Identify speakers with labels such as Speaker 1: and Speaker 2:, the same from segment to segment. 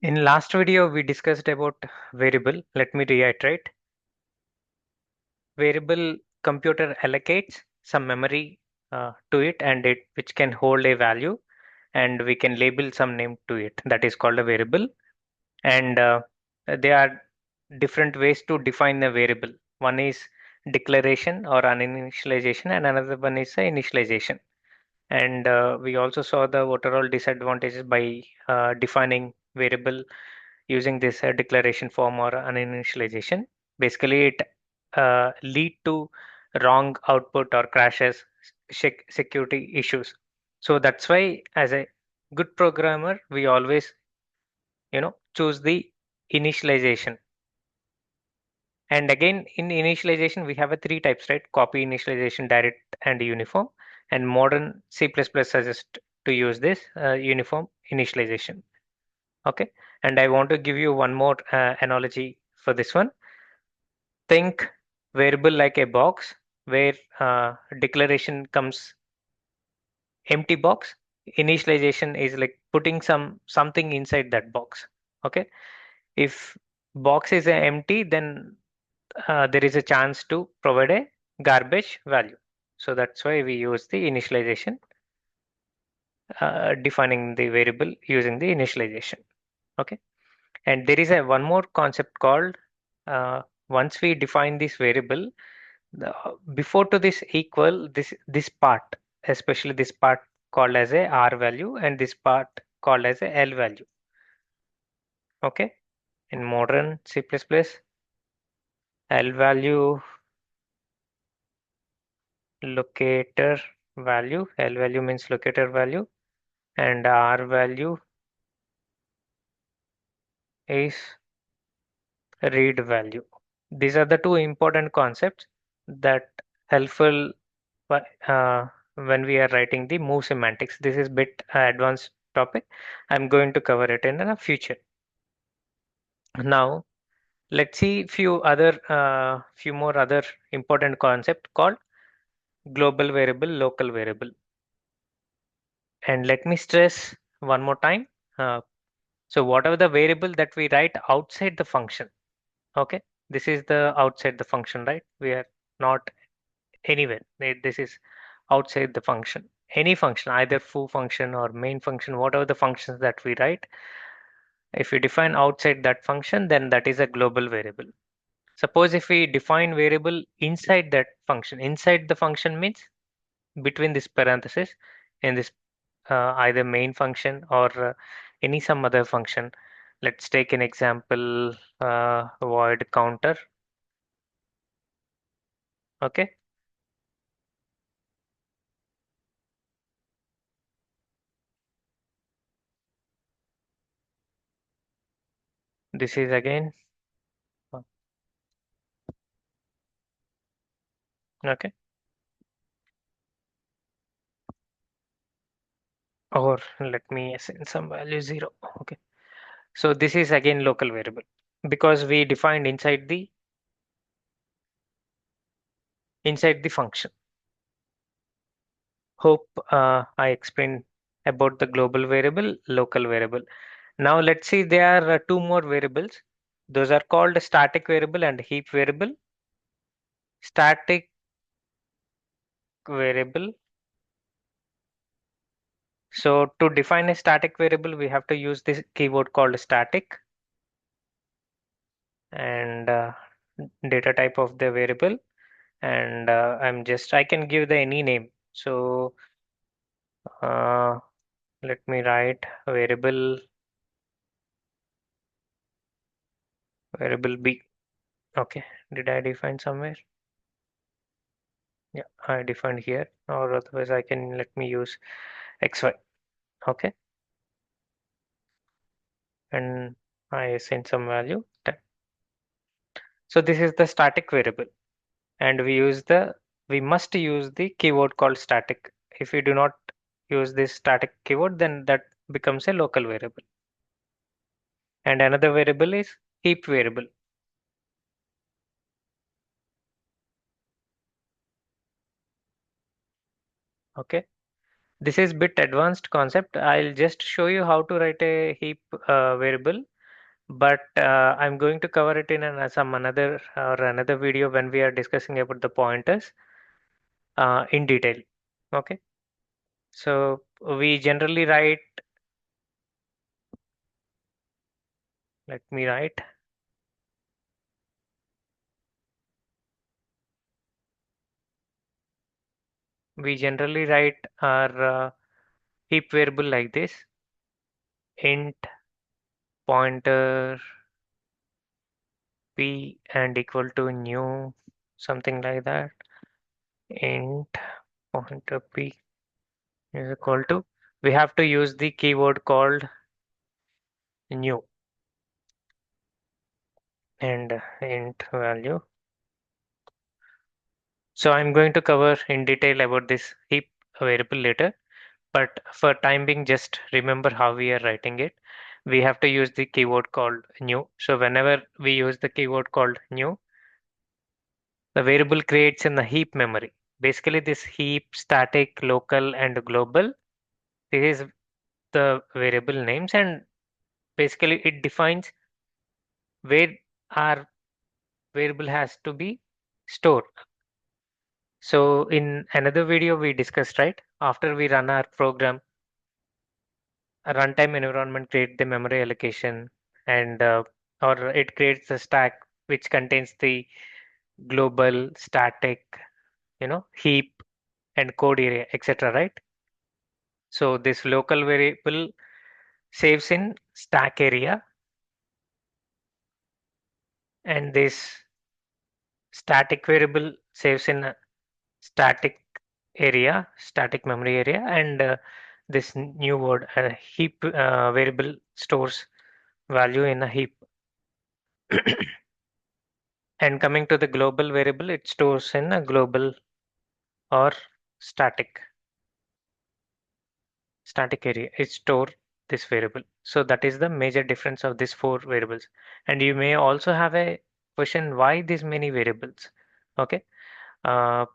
Speaker 1: In last video, we discussed about variable. Let me reiterate. Variable computer allocates some memory to it and it which can hold a value and we can label some name to it. That is called a variable. And there are different ways to define a variable. One is declaration or uninitialization and another one is initialization. And we also saw the overall disadvantages by defining variable using this declaration form or uninitialization. Basically, it lead to wrong output or crashes, security issues. So that's why, as a good programmer, we always, choose the initialization. And again, in initialization, we have a three types, right? Copy initialization, direct, and uniform. And modern C++ suggests to use this uniform initialization. Okay. And I want to give you one more analogy for this one. Think variable like a box where declaration comes empty box. Initialization is like putting something inside that box. Okay. If box is empty, then there is a chance to provide a garbage value. So that's why we use the initialization, defining the variable using the initialization. Okay. And there is a one more concept called once we define this variable, before to this equal this part, especially this part called as a R value and this part called as a L value. Okay. In modern C++, L value locator value, L value means locator value, and R value is read value. These are the two important concepts that helpful when we are writing the move semantics. This is bit advanced topic. I'm going to cover it in the future. Now let's see few more other important concept called global variable, local variable. And let me stress one more time. Uh, so whatever the variable that we write outside the function, okay, this is the outside the function, right? We are not anywhere. This is outside the function. Any function, either foo function or main function, whatever the functions that we write, if we define outside that function, then that is a global variable. Suppose if we define variable inside that function, inside the function means between this parenthesis in this either main function or any some other function. Let's take an example, void counter. Okay, this is again okay, or let me assign some value 0. Okay, so this is again local variable because we defined inside the function. Hope I explained about the global variable, local variable. Now let's see there are two more variables. Those are called static variable and heap variable. Static variable. So to define a static variable, we have to use this keyword called static and data type of the variable. And I can give the any name. So uh, let me write variable B. Okay, did I define somewhere? Yeah, I defined here, or otherwise I can let me use XY. Okay, and I assign some value 10. So this is the static variable, and we must use the keyword called static. If we do not use this static keyword, then that becomes a local variable. And another variable is heap variable. Okay, this is bit advanced concept. I'll just show you how to write a heap variable. but I'm going to cover it in some another or another video when we are discussing about the pointers in detail. Okay, so we generally write, let me write, we generally write our heap variable like this: int pointer p and equal to new, something like that. Int pointer p is equal to, we have to use the keyword called new, and int value. So I'm going to cover in detail about this heap variable later, but for time being, just remember how we are writing it. We have to use the keyword called new. So whenever we use the keyword called new, the variable creates in the heap memory. Basically, this heap, static, local, and global, this is the variable names, and basically it defines where our variable has to be stored. So in another video we discussed, right? After we run our program, a runtime environment create the memory allocation, and or it creates a stack which contains the global, static, heap and code area, etc. Right? So this local variable saves in stack area, and this static variable saves in static area, static memory area, and this new word heap variable stores value in a heap. And coming to the global variable, it stores in a global or static static area. It store this variable. So that is the major difference of these four variables. And you may also have a question, why these many variables? Okay. Uh,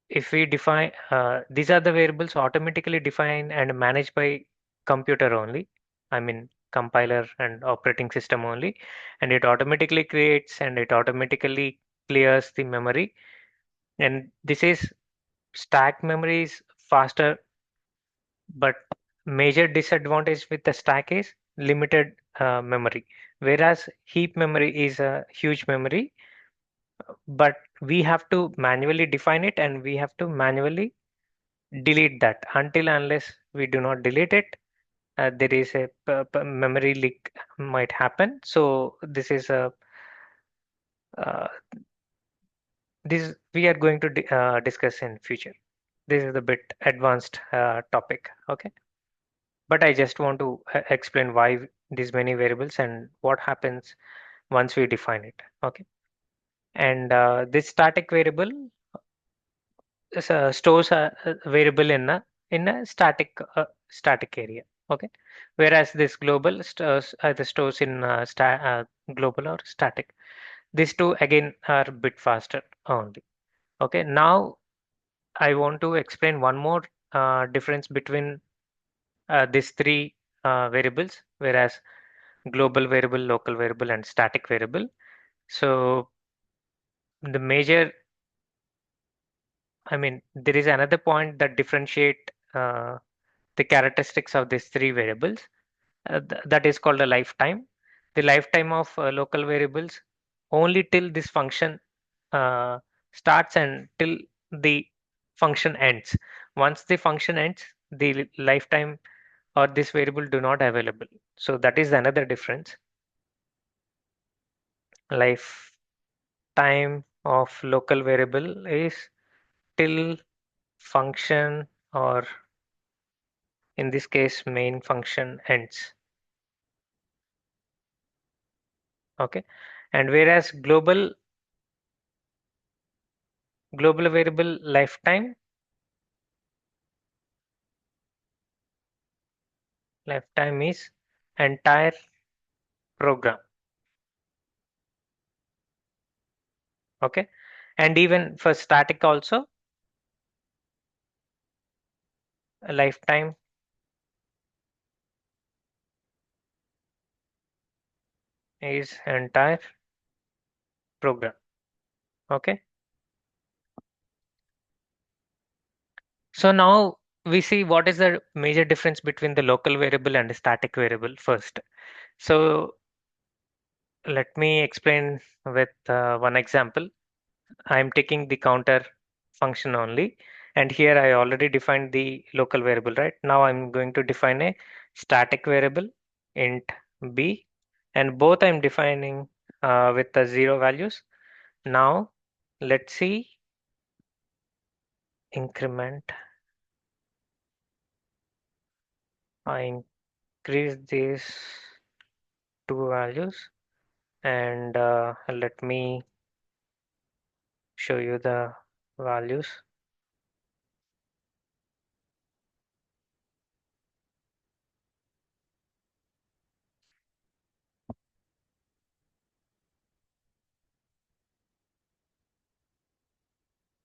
Speaker 1: if we define these are the variables automatically defined and managed by computer only, I mean compiler and operating system only, and it automatically creates and it automatically clears the memory, and this is stack memory is faster, but major disadvantage with the stack is limited memory, whereas heap memory is a huge memory, but we have to manually define it and we have to manually delete that. Until unless we do not delete it, there is a memory leak might happen. So this is a uh, this we are going to discuss in future. This is a bit advanced topic. Okay, but I just want to explain why these many variables and what happens once we define it. Okay, and this static variable stores a variable in a static area. Okay, whereas this global stores either stores in global or static. These two again are a bit faster only. Okay, now I want to explain one more difference between these three variables, whereas global variable, local variable, and static variable. So the major, I mean, there is another point that differentiate the characteristics of these three variables. That is called a lifetime. The lifetime of local variables only till this function uh, starts and till the function ends. Once the function ends, the lifetime or this variable do not available. So that is another difference. Lifetime of local variable is till function, or in this case main function ends. Okay, and whereas global variable lifetime is entire program. Okay, and even for static also, a lifetime, is entire program. Okay. So now we see what is the major difference between the local variable and the static variable first. So let me explain with one example. I'm taking the counter function only, and here I already defined the local variable, right? Now I'm going to define a static variable int b, and both I'm defining with the zero values. Now let's see increment. I increase these two values, and let me show you the values.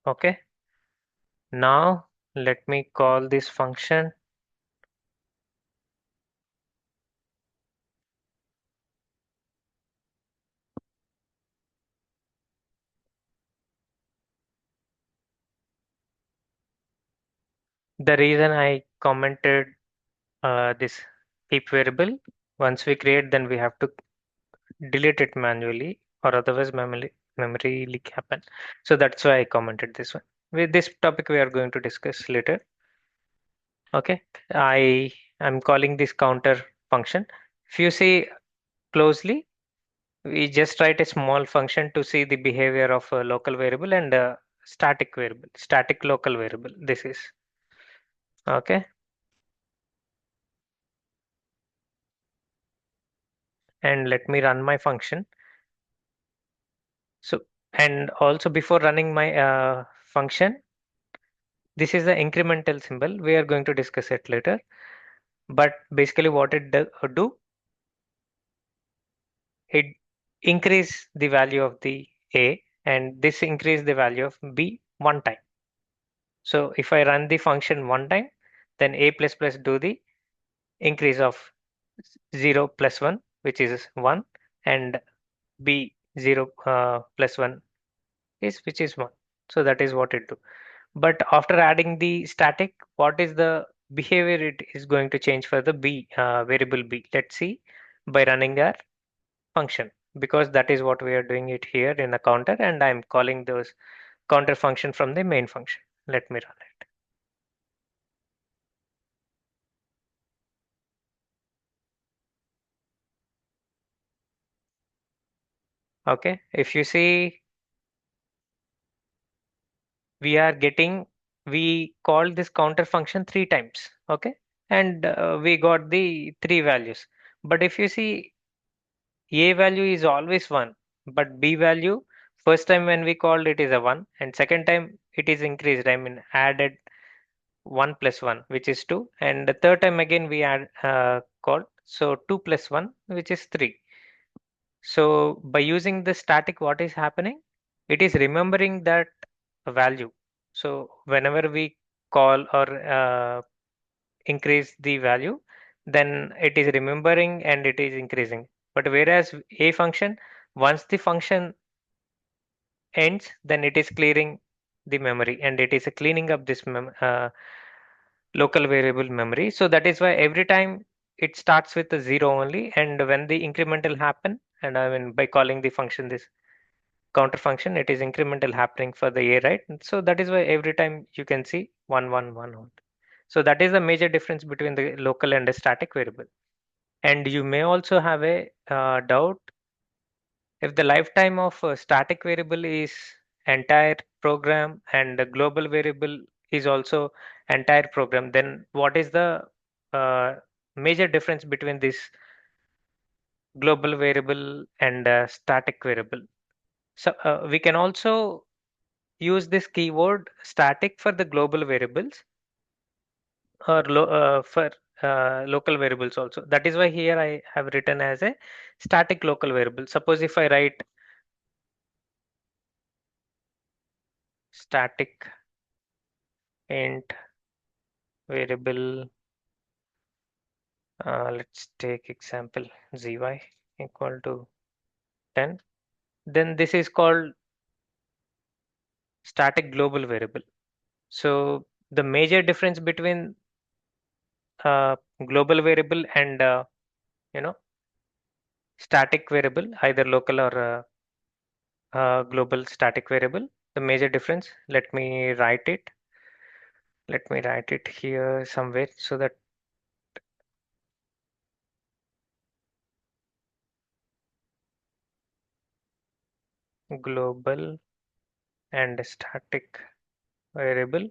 Speaker 1: Okay. Now let me call this function. The reason I commented this heap variable, once we create, then we have to delete it manually, or otherwise memory leak happen. So that's why I commented this one. With this topic, we are going to discuss later. Okay, I am calling this counter function. If you see closely, we just write a small function to see the behavior of a local variable and a static variable, static local variable. This is okay. And let me run my function. So, and also before running my function, this is the incremental symbol. We are going to discuss it later. But basically, what it do, it increase the value of the a, and this increase the value of b one time. So if I run the function one time, then a plus plus do the increase of 0 plus 1, which is 1, and b 0 plus 1 is which is 1. So that is what it do. But after adding the static, what is the behavior it is going to change for the b variable b? Let's see by running our function, because that is what we are doing it here in a counter, and I'm calling those counter function from the main function. Let me run it. Okay, if you see, we are getting, we called this counter function three times. Okay, and we got the three values. But if you see, a value is always 1, but b value, first time when we called it is a 1, and second time it is increased, I mean added 1 plus 1, which is 2, and the third time again we add called, so 2 plus 1, which is 3. So by using the static, what is happening? It is remembering that value. So whenever we call or increase the value, then it is remembering and it is increasing. But whereas a function, once the function ends, then it is clearing the memory, and it is cleaning up this local variable memory. So that is why every time it starts with a zero only, and when the incremental happen, and I mean by calling the function this counter function, it is incremental happening for the a, right? So that is why every time you can see 1 1 1 1. So that is the major difference between the local and the static variable. And you may also have a doubt, if the lifetime of a static variable is entire program and the global variable is also entire program, then what is the uh, major difference between this global variable and static variable? So we can also use this keyword static for the global variables, or for local variables also. That is why here I have written as a static local variable. Suppose if I write static int variable, let's take example zy equal to 10. Then this is called static global variable. So the major difference between global variable and you know static variable, either local or global static variable, the major difference, let me write it here somewhere so that global and static variable,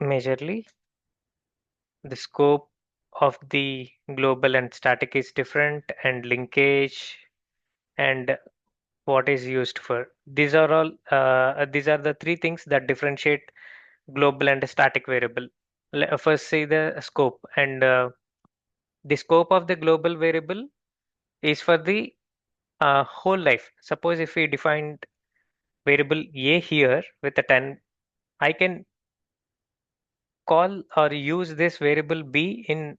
Speaker 1: majorly the scope of the global and static is different, and linkage and what is used for. These are the three things that differentiate global and static variable. First, see the scope, and the scope of the global variable is for the whole life. Suppose if we defined variable a here with a 10, I can call or use this variable b in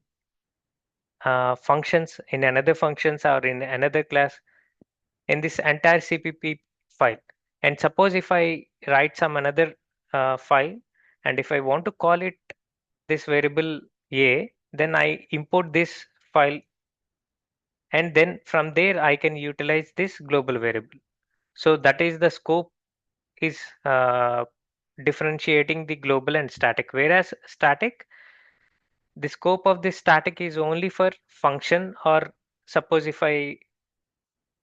Speaker 1: functions, in another functions, or in another class, in this entire CPP file. And suppose if I write some another file, and if I want to call it this variable a, then I import this file, and then from there I can utilize this global variable. So that is the scope is differentiating the global and static. Whereas static, the scope of this static is only for function, or suppose if I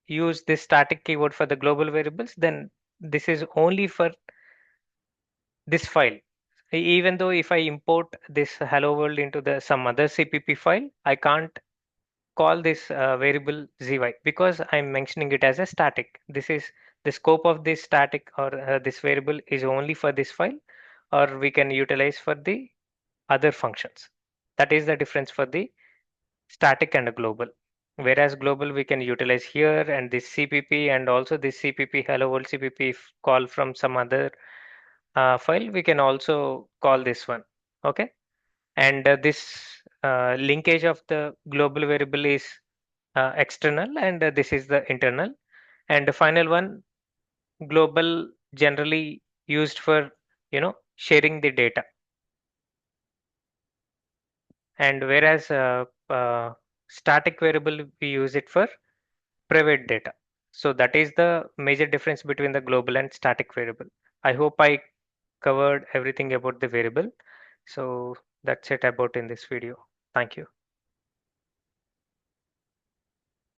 Speaker 1: use this static keyword for the global variables, then this is only for this file. Even though if I import this hello world into the some other CPP file, I can't call this variable zy because I'm mentioning it as a static. This is the scope of this static, or this variable is only for this file, or we can utilize for the other functions. That is the difference for the static and a global. Whereas global we can utilize here, and this CPP, and also this CPP hello world CPP, if call from some other file, we can also call this one. Okay. And this linkage of the global variable is external, and this is the internal. And the final one, global, generally used for sharing the data, and whereas static variable we use it for private data. So that is the major difference between the global and static variable. I hope I covered everything about the variable. So that's it about in this video. Thank you.